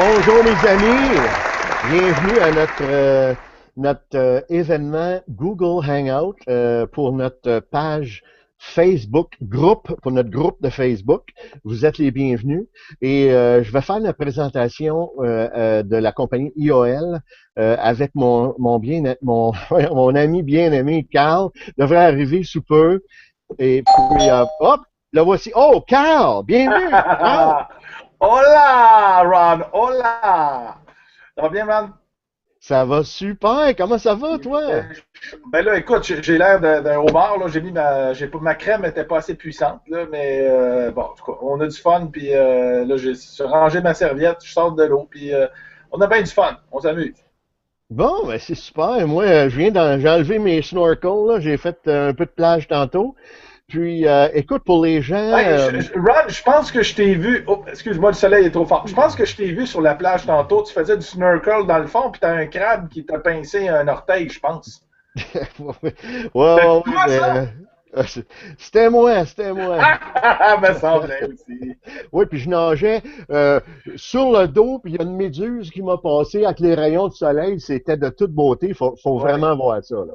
Bonjour mes amis, bienvenue à notre événement Google Hangout pour notre page Facebook groupe, pour notre groupe de Facebook. Vous êtes les bienvenus et je vais faire la présentation de la compagnie IOL avec mon ami bien-aimé Carl, devrait arriver sous peu et puis hop, le voici. Oh, Carl, bienvenue, Carl. Hola, Ron! Hola! Ça va bien, man? Ça va super. Comment ça va, toi? Euh, Ben là, écoute, j'ai l'air d'un homard, là. J'ai pas, ma crème était pas assez puissante, là, mais bon, en tout cas, on a du fun, puis là, j'ai rangé ma serviette, je sors de l'eau, puis on a bien du fun, on s'amuse. Bon, ben c'est super. Moi, j'ai enlevé mes snorkels, là. J'ai fait un peu de plage tantôt. Puis, écoute, pour les gens, Hey, Ron, je pense que je t'ai vu. Oh, excuse-moi, le soleil est trop fort. Je pense que je t'ai vu sur la plage tantôt. Tu faisais du snorkel dans le fond, puis t'as un crabe qui t'a pincé un orteil, je pense. ouais, ouais, C'est toi, ça? c'était moi, c'était moi. Me semblait aussi. Oui, puis je nageais sur le dos, puis il y a une méduse qui m'a passé avec les rayons de soleil. C'était de toute beauté. Faut Ouais. vraiment voir ça, là.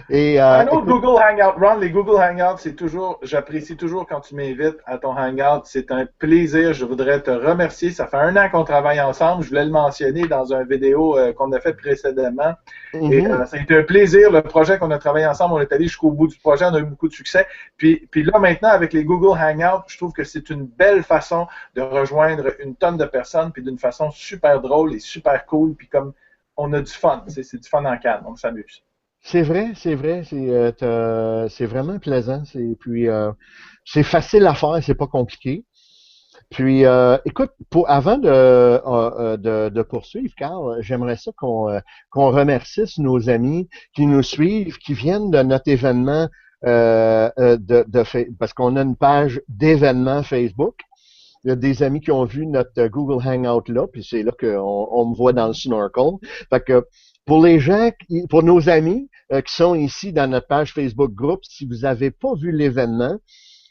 Et Un autre écoute, Google Hangout. Ron, les Google Hangouts, j'apprécie toujours quand tu m'invites à ton Hangout. C'est un plaisir. Je voudrais te remercier. Ça fait un an qu'on travaille ensemble. Je voulais le mentionner dans une vidéo qu'on a fait précédemment. Et mhm. ça a été un plaisir. Le projet qu'on a travaillé ensemble, on est allé jusqu'au bout du projet. On a eu beaucoup de succès. Puis là, maintenant, avec les Google Hangouts, je trouve que c'est une belle façon de rejoindre une tonne de personnes, puis d'une façon super drôle et super cool. Puis comme on a du fun. C'est du fun en canne. On s'amuse. C'est vrai, c'est vraiment plaisant. C'est facile à faire, c'est pas compliqué. Puis, écoute, avant de poursuivre, Carl, j'aimerais ça qu'on remercie nos amis qui nous suivent, qui viennent de notre événement parce qu'on a une page d'événements Facebook. Il y a des amis qui ont vu notre Google Hangout là, puis c'est là qu'on me voit dans le snorkel. Fait que pour les gens, pour nos amis qui sont ici dans notre page Facebook groupe, si vous n'avez pas vu l'événement,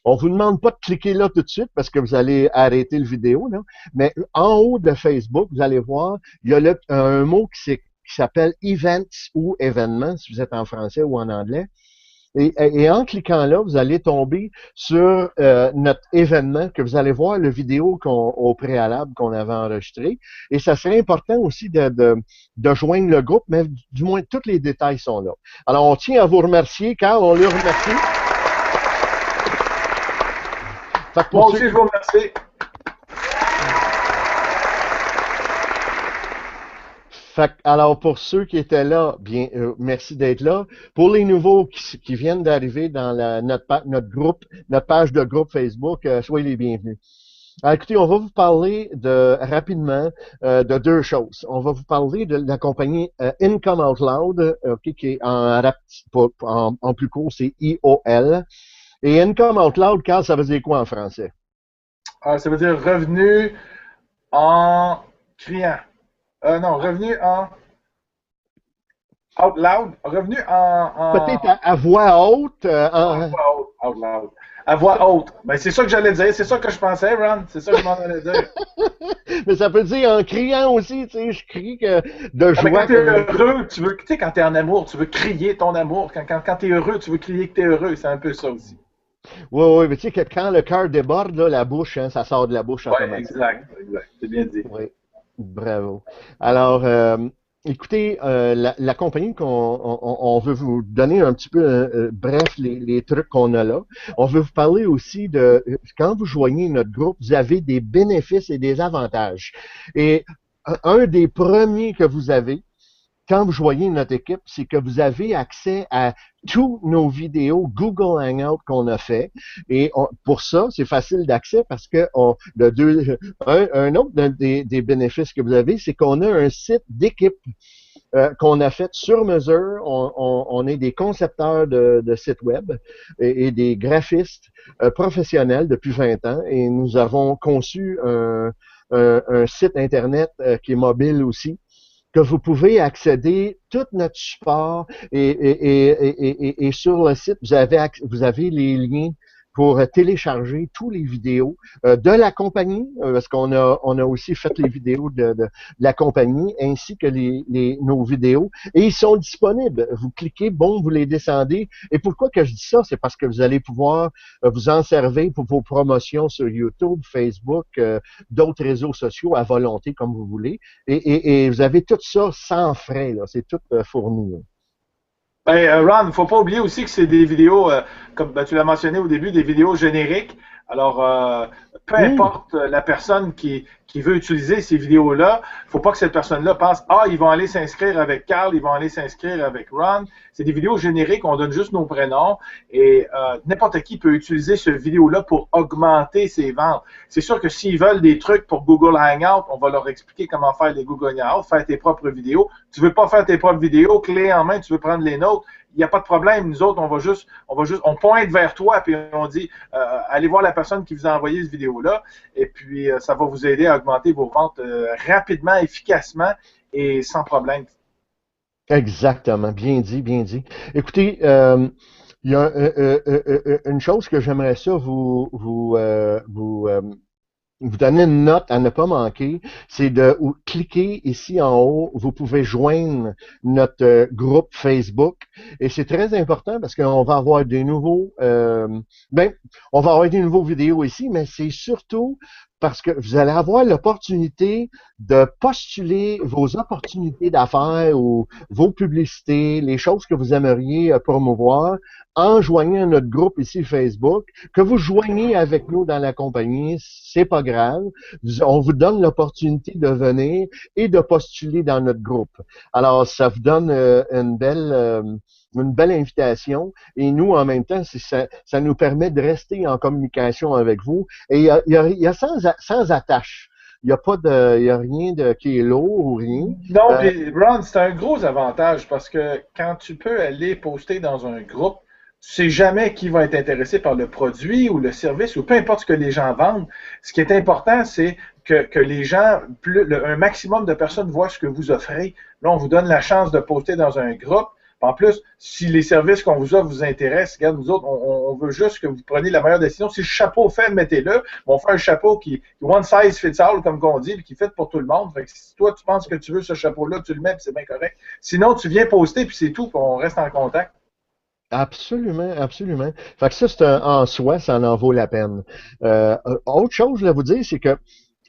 on vous demande pas de cliquer là tout de suite parce que vous allez arrêter le vidéo, là. Mais en haut de Facebook, vous allez voir, il y a un mot qui s'appelle Events ou événements, si vous êtes en français ou en anglais. Et en cliquant là, vous allez tomber sur notre événement, que vous allez voir le vidéo au préalable qu'on avait enregistré. Et ça serait important aussi de joindre le groupe, mais du moins tous les détails sont là. Alors, on tient à vous remercier, Carl, on le remercie. Fait que Moi pour aussi, ceux, je vous remercie. alors, pour ceux qui étaient là, bien, merci d'être là. Pour les nouveaux qui viennent d'arriver dans notre groupe, notre page de groupe Facebook, soyez les bienvenus. Alors, écoutez, on va vous parler rapidement de deux choses. On va vous parler de la compagnie Income Out Loud, ok, qui est en plus court, c'est IOL. Et Income Out Loud, Carl, ça veut dire quoi en français? Ça veut dire revenu en criant. Non, revenu en out loud. Revenu Peut-être à voix haute, à voix haute. Out loud. À voix haute. Ben, c'est ça que j'allais dire. C'est ça que je pensais, Ron. C'est ça que je m'en allais dire. mais ça peut dire en criant aussi, tu sais, je crie de Ah, mais quand joie t'es comme un... heureux, tu sais, quand t'es en amour, tu veux crier ton amour. Quand t'es heureux, tu veux crier que t'es heureux. C'est un peu ça aussi. Oui, oui, mais tu sais que quand le cœur déborde, là, la bouche, hein, ça sort de la bouche Ouais, automatiquement. exact, exact. C'est bien dit. Oui, bravo. Alors, écoutez, la compagnie on veut vous donner un petit peu, bref, les trucs qu'on a là. On veut vous parler aussi quand vous joignez notre groupe, vous avez des bénéfices et des avantages. Et un des premiers que vous avez, quand vous joignez notre équipe, c'est que vous avez accès à tous nos vidéos Google Hangout qu'on a fait. Et pour ça, c'est facile d'accès parce que un autre des bénéfices que vous avez, c'est qu'on a un site d'équipe qu'on a fait sur mesure. On est des concepteurs de sites web et des graphistes professionnels depuis 20 ans et nous avons conçu un site Internet qui est mobile aussi que vous pouvez accéder tout notre support et sur le site, vous avez les liens pour télécharger tous les vidéos de la compagnie, parce on a aussi fait les vidéos de la compagnie, ainsi que nos vidéos, et ils sont disponibles. Vous cliquez, bon, vous les descendez. Et pourquoi que je dis ça? C'est parce que vous allez pouvoir vous en servir pour vos promotions sur YouTube, Facebook, d'autres réseaux sociaux à volonté, comme vous voulez. Et vous avez tout ça sans frais, là. C'est tout fourni, là. Ben, Ron, il ne faut pas oublier aussi que c'est des vidéos, comme ben, tu l'as mentionné au début, des vidéos génériques. Alors, peu importe la personne qui veut utiliser ces vidéos-là, il ne faut pas que cette personne-là pense, ah, ils vont aller s'inscrire avec Carl, ils vont aller s'inscrire avec Ron. C'est des vidéos génériques, on donne juste nos prénoms et n'importe qui peut utiliser ce vidéo-là pour augmenter ses ventes. C'est sûr que s'ils veulent des trucs pour Google Hangout, on va leur expliquer comment faire les Google Hangouts, faire tes propres vidéos. Tu veux pas faire tes propres vidéos, clé en main, tu veux prendre les nôtres, il n'y a pas de problème. Nous autres, on pointe vers toi puis on dit, allez voir la personne qui vous a envoyé cette vidéo-là et puis ça va vous aider à augmenter vos ventes rapidement, efficacement et sans problème. Exactement, bien dit, bien dit. Écoutez, il y a une chose que j'aimerais ça vous donner une note à ne pas manquer, c'est de cliquer ici en haut, vous pouvez joindre notre groupe Facebook et c'est très important parce qu'on va avoir des nouveaux, on va avoir des nouveaux vidéos ici, mais c'est surtout parce que vous allez avoir l'opportunité de postuler vos opportunités d'affaires ou vos publicités, les choses que vous aimeriez promouvoir en joignant notre groupe ici Facebook, que vous joignez avec nous dans la compagnie, c'est pas grave. On vous donne l'opportunité de venir et de postuler dans notre groupe. Alors, ça vous donne une belle invitation et nous, en même temps, ça nous permet de rester en communication avec vous et il y a sans attache. Il n'y a pas il y a rien qui est lourd ou rien. Non, puis Ron, c'est un gros avantage parce que quand tu peux aller poster dans un groupe, tu sais jamais qui va être intéressé par le produit ou le service ou peu importe ce que les gens vendent. Ce qui est important, c'est que les gens, un maximum de personnes voient ce que vous offrez. Là, on vous donne la chance de poster dans un groupe. En plus, si les services qu'on vous offre vous intéressent, regarde, nous autres, on veut juste que vous preniez la meilleure décision. Si le chapeau fait, mettez-le. On fait un chapeau qui one size fits all, comme on dit, puis qui fait pour tout le monde. Fait que si toi, tu penses que tu veux ce chapeau-là, tu le mets, puis c'est bien correct. Sinon, tu viens poster, puis c'est tout, puis on reste en contact. Absolument, absolument. Fait que ça, en soi, ça en vaut la peine. Autre chose, je voulais vous dire, c'est que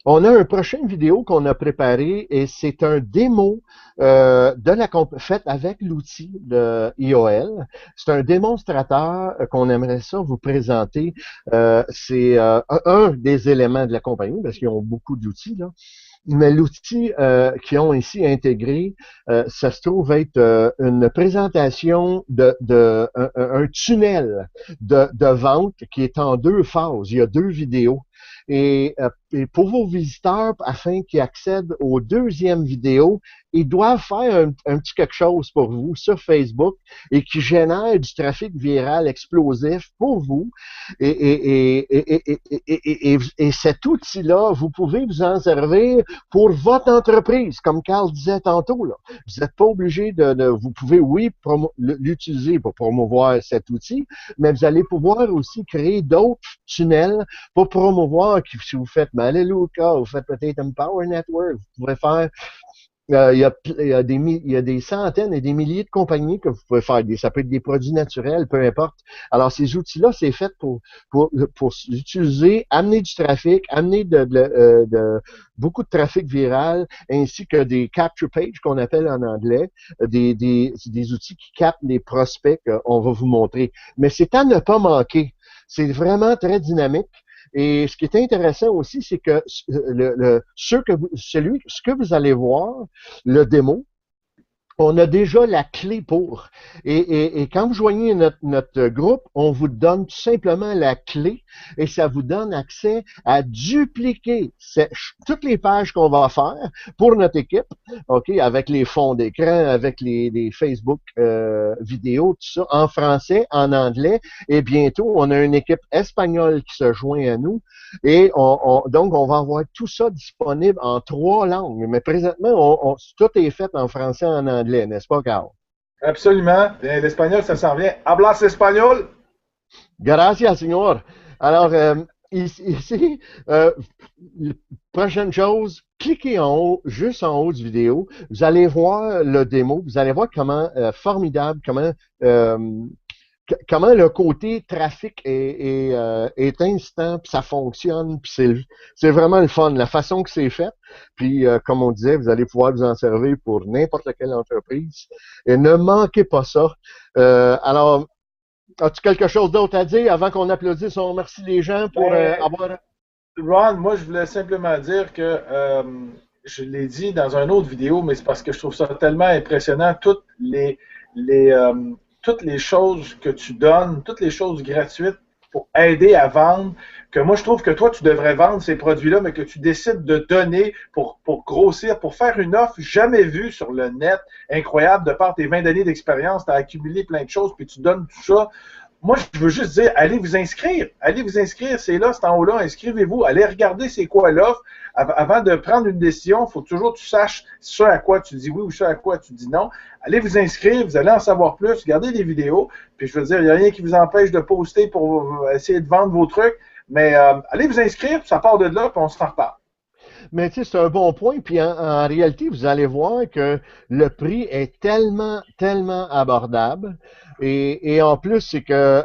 on a un prochain vidéo qu'on a préparé et c'est un démo fait avec l'outil de IOL. C'est un démonstrateur qu'on aimerait ça vous présenter. C'est un des éléments de la compagnie parce qu'ils ont beaucoup d'outils là. Mais l'outil qu'ils ont ici intégré, ça se trouve être une présentation un tunnel de vente qui est en deux phases. Il y a deux vidéos. Et pour vos visiteurs, afin qu'ils accèdent aux deuxièmes vidéos, ils doivent faire un petit quelque chose pour vous sur Facebook et qui génère du trafic viral explosif pour vous. Et cet outil-là, vous pouvez vous en servir pour votre entreprise, comme Carl disait tantôt. Là. Vous n'êtes pas obligé vous pouvez, oui, l'utiliser pour promouvoir cet outil, mais vous allez pouvoir aussi créer d'autres tunnels pour promouvoir, si vous faites Maleluca, vous faites peut-être Empower Network, vous pouvez faire il y a des centaines et des milliers de compagnies que vous pouvez faire. Ça peut être des produits naturels, peu importe. Alors, ces outils-là, c'est fait pour l'utiliser, amener du trafic, amener beaucoup de trafic viral, ainsi que des capture pages qu'on appelle en anglais, des outils qui captent les prospects qu'on va vous montrer. Mais c'est à ne pas manquer. C'est vraiment très dynamique. Et ce qui est intéressant aussi, c'est que ce que vous allez voir, le démo, on a déjà la clé pour. Et quand vous joignez notre groupe, on vous donne tout simplement la clé et ça vous donne accès à dupliquer toutes les pages qu'on va faire pour notre équipe, OK, avec les fonds d'écran, avec les Facebook vidéos, tout ça, en français, en anglais. Et bientôt, on a une équipe espagnole qui se joint à nous. Et donc, on va avoir tout ça disponible en 3 langues. Mais présentement, tout est fait en français, en anglais. N'est-ce pas, Carl? Absolument. L'espagnol, ça s'en vient. Hablas espagnol? Gracias, señor. Alors, ici, euh, prochaine chose, cliquez en haut, juste en haut du vidéo. Vous allez voir le démo. Vous allez voir comment formidable, euh, comment le côté trafic est instant, puis ça fonctionne, puis c'est vraiment le fun, la façon que c'est fait. Puis, comme on disait, vous allez pouvoir vous en servir pour n'importe quelle entreprise. Et ne manquez pas ça. Alors, as-tu quelque chose d'autre à dire avant qu'on applaudisse, on remercie les gens pour Ben, avoir... Ron, moi, je voulais simplement dire que je l'ai dit dans une autre vidéo, mais c'est parce que je trouve ça tellement impressionnant, les, euh, toutes les choses que tu donnes, toutes les choses gratuites pour aider à vendre, que moi, je trouve que toi, tu devrais vendre ces produits-là, mais que tu décides de donner pour grossir, pour faire une offre jamais vue sur le net, incroyable, de par tes 20 années d'expérience, tu as accumulé plein de choses, puis tu donnes tout ça. Moi, je veux juste dire, allez vous inscrire. Allez vous inscrire, c'est là, c'est en haut là, inscrivez-vous. Allez regarder c'est quoi l'offre. Avant de prendre une décision, il faut toujours que tu saches ce à quoi tu dis oui ou ce à quoi tu dis non. Allez vous inscrire, vous allez en savoir plus, regardez les vidéos. Puis je veux dire, il n'y a rien qui vous empêche de poster pour essayer de vendre vos trucs. Mais allez vous inscrire, puis ça part de là, puis on s'en reparle. Mais tu sais, c'est un bon point. Puis en réalité, vous allez voir que le prix est tellement abordable. Et en plus, c'est que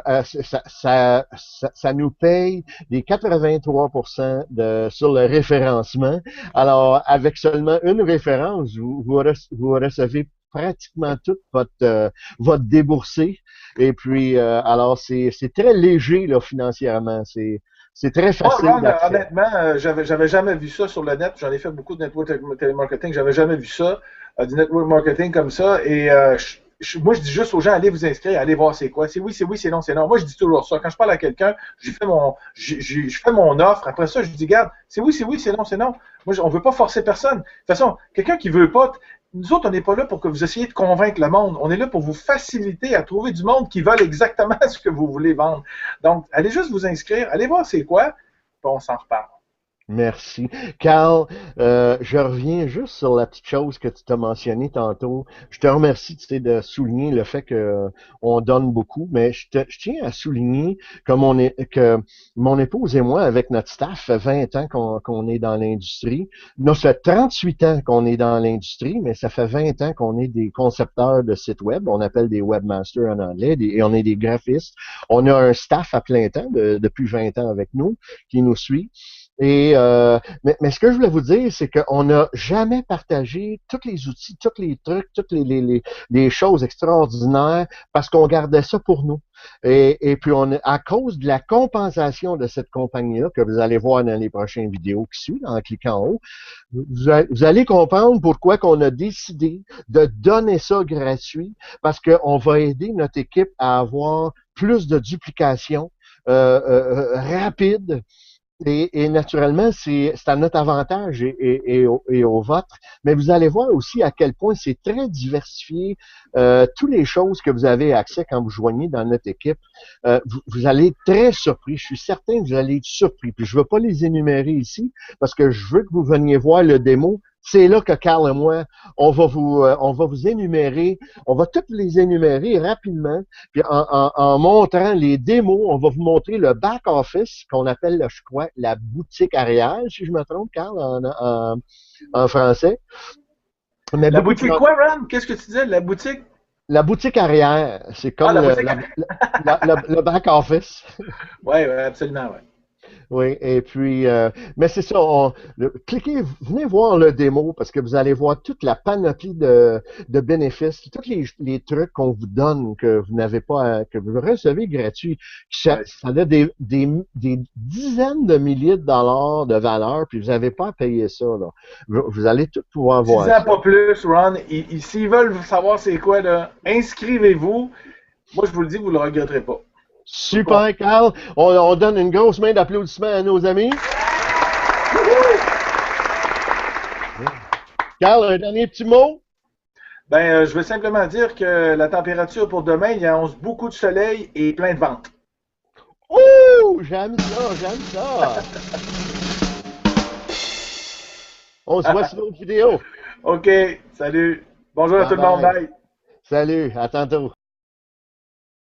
ça nous paye des 83% sur le référencement. Alors, avec seulement une référence, vous recevez pratiquement tout votre déboursé. Et puis, alors, c'est très léger là, financièrement. C'est très Moi, facile Ron, d'accès. honnêtement, j'avais jamais vu ça sur le net. J'en ai fait beaucoup de network télémarketing. J'avais jamais vu ça, du network marketing comme ça. Et moi, je dis juste aux gens, allez vous inscrire, allez voir c'est quoi. C'est oui, c'est non, c'est non. Moi, je dis toujours ça. Quand je parle à quelqu'un, je fais mon offre. Après ça, je dis, garde, c'est oui, c'est non, c'est non. Moi, on veut pas forcer personne. De toute façon, quelqu'un qui veut pas, nous autres, on n'est pas là pour que vous essayiez de convaincre le monde. On est là pour vous faciliter à trouver du monde qui veulent exactement ce que vous voulez vendre. Donc, allez juste vous inscrire, allez voir c'est quoi, puis on s'en reparle. Merci. Carl, je reviens juste sur la petite chose que tu t'as mentionnée tantôt. Je te remercie, tu sais, de souligner le fait que on donne beaucoup, mais je tiens à souligner que mon épouse et moi, avec notre staff, fait 20 ans qu'on est dans l'industrie. Non, ça fait 38 ans qu'on est dans l'industrie, mais ça fait 20 ans qu'on est des concepteurs de sites web. On appelle des webmasters en anglais, et on est des graphistes. On a un staff à plein temps depuis 20 ans avec nous qui nous suit. Mais ce que je voulais vous dire, c'est qu'on n'a jamais partagé tous les outils, tous les trucs, toutes les choses extraordinaires parce qu'on gardait ça pour nous. Et puis, à cause de la compensation de cette compagnie-là, que vous allez voir dans les prochaines vidéos qui suivent, en cliquant en haut, vous allez comprendre pourquoi qu'on a décidé de donner ça gratuit, parce qu'on va aider notre équipe à avoir plus de duplication rapide et naturellement, c'est à notre avantage et au vôtre. Mais vous allez voir aussi à quel point c'est très diversifié. Toutes les choses que vous avez accès quand vous joignez dans notre équipe, vous allez être très surpris. Je suis certain que vous allez être surpris. Puis je ne veux pas les énumérer ici parce que je veux que vous veniez voir le démo. C'est là que Carl et moi, on va vous énumérer, on va toutes les énumérer rapidement. Puis en montrant les démos, on va vous montrer le back-office qu'on appelle, je crois, la boutique arrière, si je me trompe, Carl, en français. Mais La beaucoup de boutique quoi, Ron? Qu'est-ce que tu disais? La boutique? la boutique arrière, c'est Ah, comme la boutique. le back-office. Oui, ouais, absolument, oui. Oui, et puis, mais c'est ça, cliquez, venez voir le démo parce que vous allez voir toute la panoplie de bénéfices, tous les trucs qu'on vous donne, que vous n'avez pas, que vous recevez gratuit. Ça, Ouais. ça a des dizaines de milliers de dollars de valeur, puis vous n'avez pas à payer ça, là. Vous allez tout pouvoir 10 voir ans, ça. pas plus, Ron. S'ils veulent savoir c'est quoi, là, inscrivez-vous. Moi, je vous le dis, vous ne le regretterez pas. Tout compte. Super, Carl. On donne une grosse main d'applaudissement à nos amis. Carl, un dernier petit mot? Ben, je veux simplement dire que la température pour demain, il y annonce beaucoup de soleil et plein de ventes. Ouh, j'aime ça, j'aime ça. On se voit sur l'autre vidéo. OK, salut. Bonjour à tout Bye le monde. bye. Bye. Salut, à tantôt.